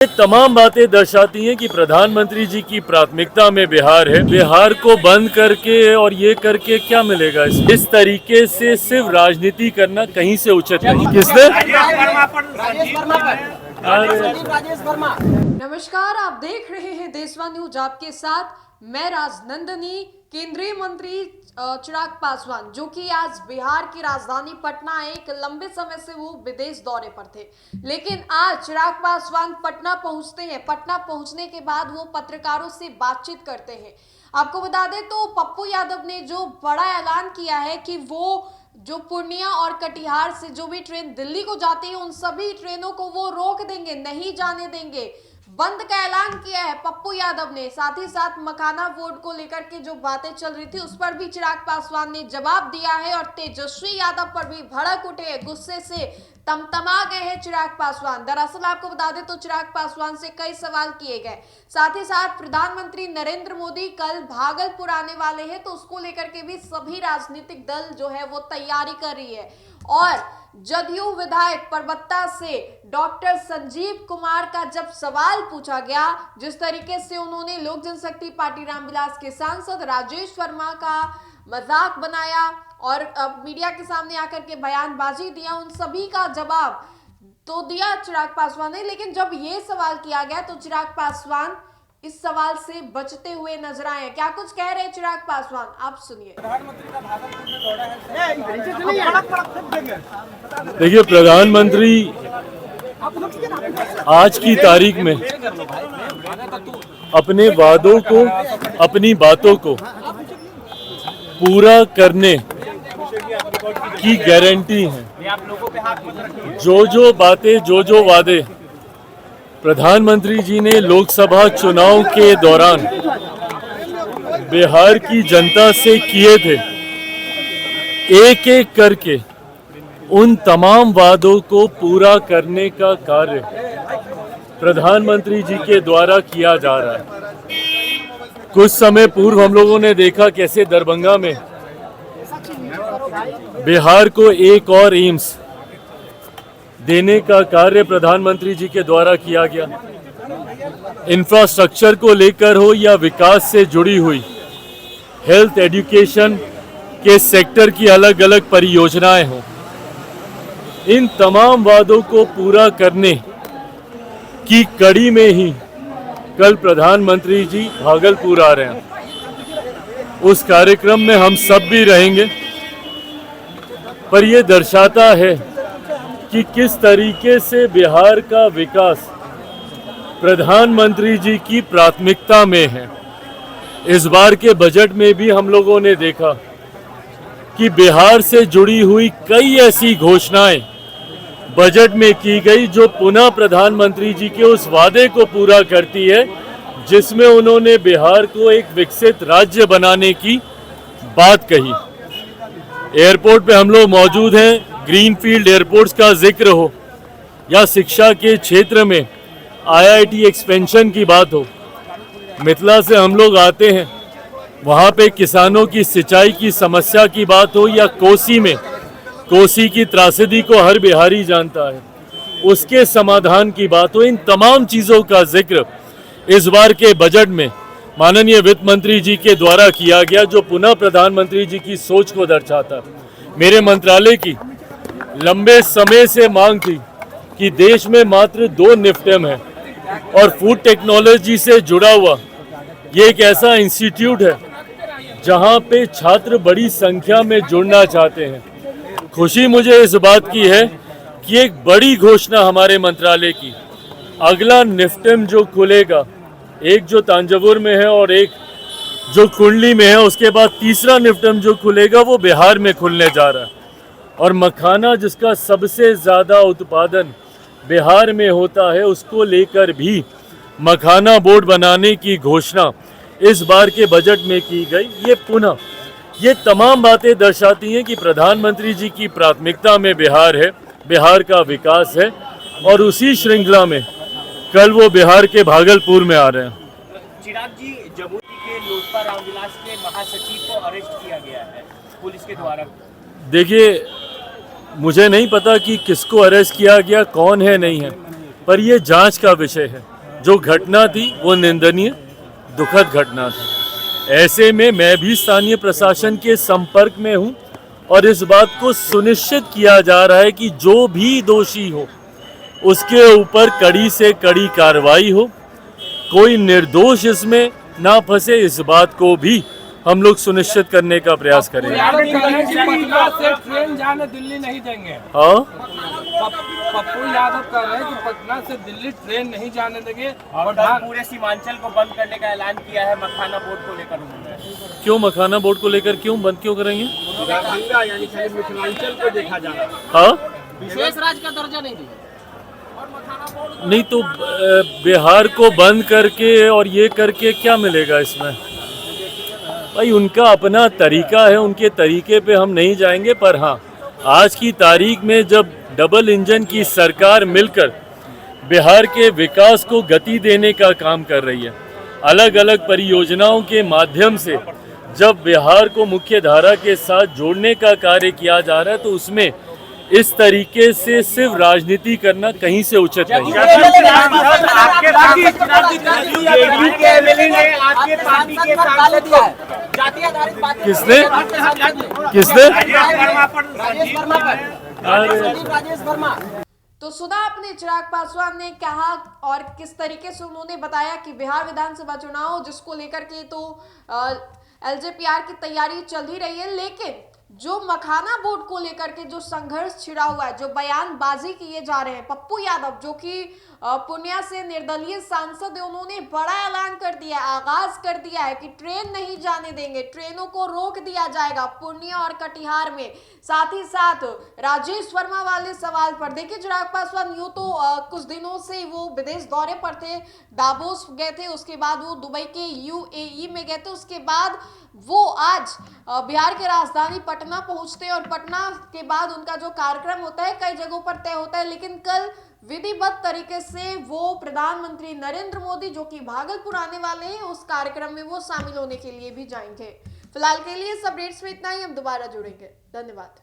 ये तमाम बातें दर्शाती हैं कि प्रधानमंत्री जी की प्राथमिकता में बिहार है। बिहार को बंद करके और ये करके क्या मिलेगा? इस तरीके से सिर्फ राजनीति करना कहीं से उचित नहीं। किसने? नमस्कार, आप देख रहे हैं देशवा न्यूज। आपके साथ मैं राजनंदनी। केंद्रीय मंत्री चिराग पासवान जो कि आज बिहार की राजधानी पटना आए, एक लंबे समय से वो विदेश दौरे पर थे, लेकिन आज चिराग पासवान पटना पहुंचते हैं। पटना पहुंचने के बाद वो पत्रकारों से बातचीत करते हैं। आपको बता दें तो पप्पू यादव ने जो बड़ा ऐलान किया है कि वो जो पूर्णिया और कटिहार से जो भी ट्रेन दिल्ली को जाती है उन सभी ट्रेनों को वो रोक देंगे, नहीं जाने देंगे, बंद का ऐलान किया है पप्पू यादव ने। साथ ही साथ मखाना बोर्ड को लेकर के जो बातें चल रही थी उस पर भी चिराग पासवान ने जवाब दिया है और तेजस्वी यादव पर भी भड़क उठे, गुस्से से तमतमा गए हैं चिराग पासवान। दरअसल आपको बता दें तो चिराग पासवान से कई सवाल किए गए। साथ ही साथ प्रधानमंत्री नरेंद्र मोदी कल भागलपुर आने वाले हैं, तो उसको लेकर के भी सभी राजनीतिक दल जो है वो तैयारी कर रही है। और जदयू विधायक परबत्ता से डॉक्टर संजीव कुमार का जब सवाल पूछा गया, जिस तरीके से उन्होंने लोक जनशक्ति पार्टी रामविलास के सांसद राजेश वर्मा का मजाक बनाया और मीडिया के सामने आकर के बयानबाजी दिया, उन सभी का जवाब तो दिया चिराग पासवान ने। लेकिन जब ये सवाल किया गया तो चिराग पासवान इस सवाल से बचते हुए नजर आए। क्या कुछ कह रहे हैं चिराग पासवान, आप सुनिए। देखिए, प्रधानमंत्री आज की तारीख में अपने वादों को, अपनी बातों को पूरा करने की गारंटी है। जो बातें, जो वादे प्रधानमंत्री जी ने लोकसभा चुनाव के दौरान बिहार की जनता से किए थे, एक एक करके उन तमाम वादों को पूरा करने का कार्य प्रधानमंत्री जी के द्वारा किया जा रहा है। कुछ समय पूर्व हम लोगों ने देखा कैसे दरभंगा में बिहार को एक और एम्स देने का कार्य प्रधानमंत्री जी के द्वारा किया गया। इंफ्रास्ट्रक्चर को लेकर हो या विकास से जुड़ी हुई हेल्थ, एजुकेशन के सेक्टर की अलग अलग परियोजनाएं हों, इन तमाम वादों को पूरा करने की कड़ी में ही कल प्रधानमंत्री जी भागलपुर आ रहे हैं। उस कार्यक्रम में हम सब भी रहेंगे, पर यह दर्शाता है कि किस तरीके से बिहार का विकास प्रधानमंत्री जी की प्राथमिकता में है। इस बार के बजट में भी हम लोगों ने देखा कि बिहार से जुड़ी हुई कई ऐसी घोषणाएं बजट में की गई जो पुनः प्रधानमंत्री जी के उस वादे को पूरा करती है जिसमें उन्होंने बिहार को एक विकसित राज्य बनाने की बात कही। एयरपोर्ट पे हम लोग मौजूद हैं, ग्रीनफील्ड एयरपोर्ट्स का जिक्र हो या शिक्षा के क्षेत्र में आईआईटी एक्सपेंशन की बात हो। मिथिला से हम लोग आते हैं, वहाँ पे किसानों की सिंचाई की समस्या की बात हो या कोसी में कोसी की त्रासदी को हर बिहारी जानता है, उसके समाधान की बात हो। इन तमाम चीज़ों का जिक्र इस बार के बजट में माननीय वित्त मंत्री जी के द्वारा किया गया, जो पुनः प्रधानमंत्री जी की सोच को दर्शाता है। मेरे मंत्रालय की लंबे समय से मांग थी कि देश में मात्र 2 निफ्टेम है और फूड टेक्नोलॉजी से जुड़ा हुआ ये एक ऐसा इंस्टीट्यूट है जहां पे छात्र बड़ी संख्या में जुड़ना चाहते हैं। खुशी मुझे इस बात की है कि एक बड़ी घोषणा हमारे मंत्रालय की, अगला निफ्टेम जो खुलेगा, एक जो तांजावुर में है और एक जो कुंडली में है, उसके बाद तीसरा निफ्टेम जो खुलेगा वो बिहार में खुलने जा रहा है। और मखाना जिसका सबसे ज़्यादा उत्पादन बिहार में होता है, उसको लेकर भी मखाना बोर्ड बनाने की घोषणा इस बार के बजट में की गई। ये पुनः ये तमाम बातें दर्शाती हैं कि प्रधानमंत्री जी की प्राथमिकता में बिहार है, बिहार का विकास है, और उसी श्रृंखला में कल वो बिहार के भागलपुर में आ रहे हैं। चिराग जी, जमुई के लोजपा रामविलास के महासचिव को अरेस्ट किया गया है पुलिस के द्वारा। देखिए, मुझे नहीं पता कि किसको अरेस्ट किया गया, कौन है नहीं है, पर यह जांच का विषय है। जो घटना थी वो निंदनीय, दुखद घटना थी। ऐसे में मैं भी स्थानीय प्रशासन के संपर्क में हूं और इस बात को सुनिश्चित किया जा रहा है कि जो भी दोषी हो उसके ऊपर कड़ी से कड़ी कार्रवाई हो, कोई निर्दोष इसमें ना फंसे, इस बात को भी हम लोग सुनिश्चित करने का प्रयास करेंगे। पटना से ट्रेन जाने दिल्ली नहीं देंगे। हाँ, पप्पू यादव कह रहे हैं कि पटना से दिल्ली ट्रेन नहीं जाने देंगे और पूरे सीमांचल को बंद करने का ऐलान किया है मखाना बोर्ड को लेकर उन्होंने। क्यों मखाना बोर्ड को लेकर बंद क्यों करेंगे? यानी मिथिलांचल को देखा जा रहा है। हाँ, विशेष राज्य का दर्जा नहीं दिया। नहीं तो बिहार को बंद करके और ये करके क्या मिलेगा इसमें? भाई उनका अपना तरीका है, उनके तरीके पे हम नहीं जाएंगे। पर हाँ, आज की तारीख में जब डबल इंजन की सरकार मिलकर बिहार के विकास को गति देने का काम कर रही है, अलग अलग परियोजनाओं के माध्यम से जब बिहार को मुख्य धारा के साथ जोड़ने का कार्य किया जा रहा है, तो उसमें इस तरीके से सिर्फ राजनीति करना कहीं से उचित नहीं है। किसने किसने तो सुना आपने चिराग पासवान ने कहा और किस तरीके से उन्होंने बताया कि बिहार विधानसभा चुनाव जिसको लेकर के तो एलजेपीआर की तैयारी चल ही रही है, लेकिन जो मखाना बोर्ड को लेकर के जो संघर्ष छिड़ा हुआ है, जो बयानबाजी किए जा रहे हैं, पप्पू यादव जो कि पूर्णिया से निर्दलीय सांसद है, उन्होंने बड़ा ऐलान कर दिया, आगाज कर दिया है कि ट्रेन नहीं जाने देंगे, ट्रेनों को रोक दिया जाएगा पूर्णिया और कटिहार में। साथ ही साथ राजेश वर्मा वाले सवाल पर देखिए, चिराग पासवान यूं तो कुछ दिनों से वो विदेश दौरे पर थे, दावोस गए थे, उसके बाद वो दुबई के यूएई में गए थे, उसके बाद वो आज बिहार की राजधानी पटना पहुंचते हैं और पटना के बाद उनका जो कार्यक्रम होता है कई जगहों पर तय होता है, लेकिन कल विधिवत तरीके से वो प्रधानमंत्री नरेंद्र मोदी जो कि भागलपुर आने वाले हैं, उस कार्यक्रम में वो शामिल होने के लिए भी जाएंगे। फिलहाल के लिए इस अपडेट्स में इतना ही, हम दोबारा जुड़ेंगे। धन्यवाद।